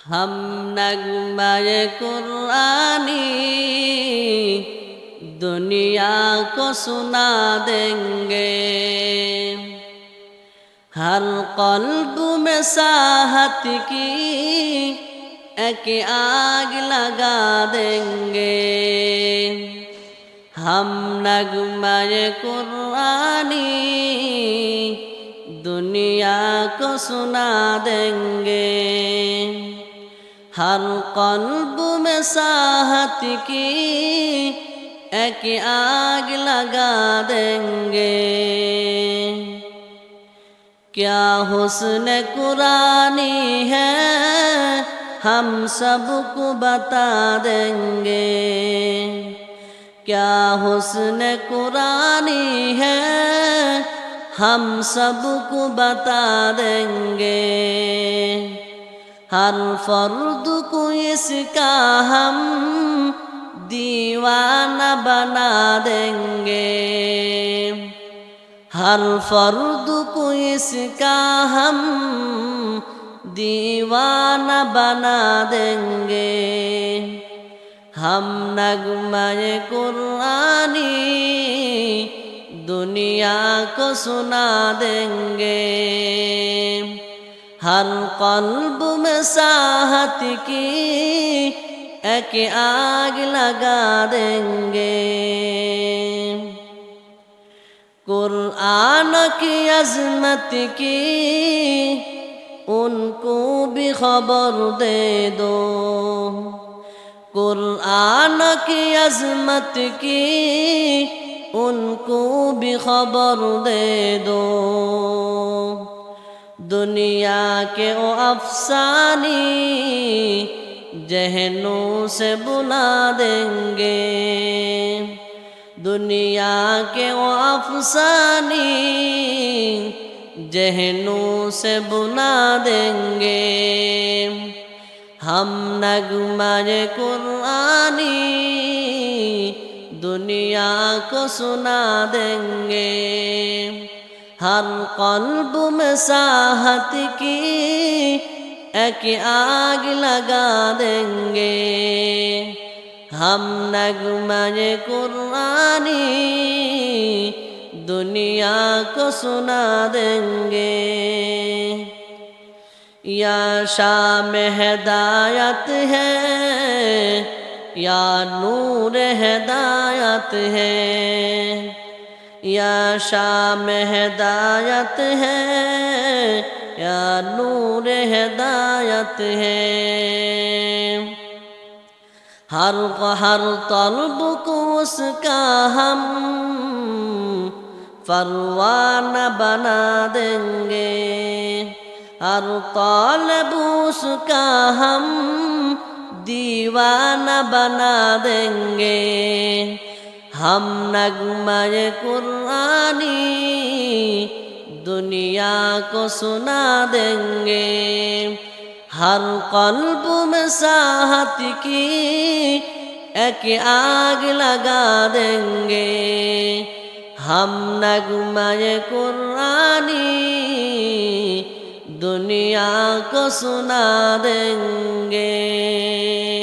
ہم نغمۂ قرآنی دنیا کو سنا دیں گے، ہر قلب میں ساحت کی ایک آگ لگا دیں گے۔ ہم نغمۂ قرآنی دنیا کو سنا دیں گے، ہر قلب میں ساحت کی ایک آگ لگا دیں گے۔ کیا حسن قرآنی ہے ہم سب کو بتا دیں گے، کیا حسن قرآنی ہے ہم سب کو بتا دیں گے۔ ہر فرد کو اس کا ہم دیوانہ بنا دیں گے، ہر فرد کو اس کا ہم دیوانہ بنا دیں گے۔ ہم نغمۂ قرآنی دنیا کو سنا دیں گے، ہر قلب میں ساحت کی ایک آگ لگا دیں گے۔ قرآن کی عظمت کی ان کو بھی خبر دے دو، قرآن کی عظمت کی ان کو بھی خبر دے دو۔ دنیا کے وہ افسانے ذہنوں سے بلا دیں گے، دنیا کے وہ افسانے ذہنوں سے بلا دیں گے۔ ہم نغمۂ قرآنی دنیا کو سنا دیں گے، ہر قلب میں ساحت کی ایک آگ لگا دیں گے۔ ہم نغمۂ قرآنی دنیا کو سنا دیں گے۔ یا شام ہدایت ہے یا نور ہدایت ہے، یا شام ہدایت ہے یا نور ہدایت ہے۔ ہر طلب کو اس کا ہم پروانہ بنا دیں گے، ہر طالب اس کا ہم دیوانہ بنا دیں گے۔ ہم نغمۂ قرآنی دنیا کو سنا دیں گے، ہر قلب میں ساحت کی ایک آگ لگا دیں گے۔ ہم نغمۂ قرآنی دنیا کو سنا دیں گے۔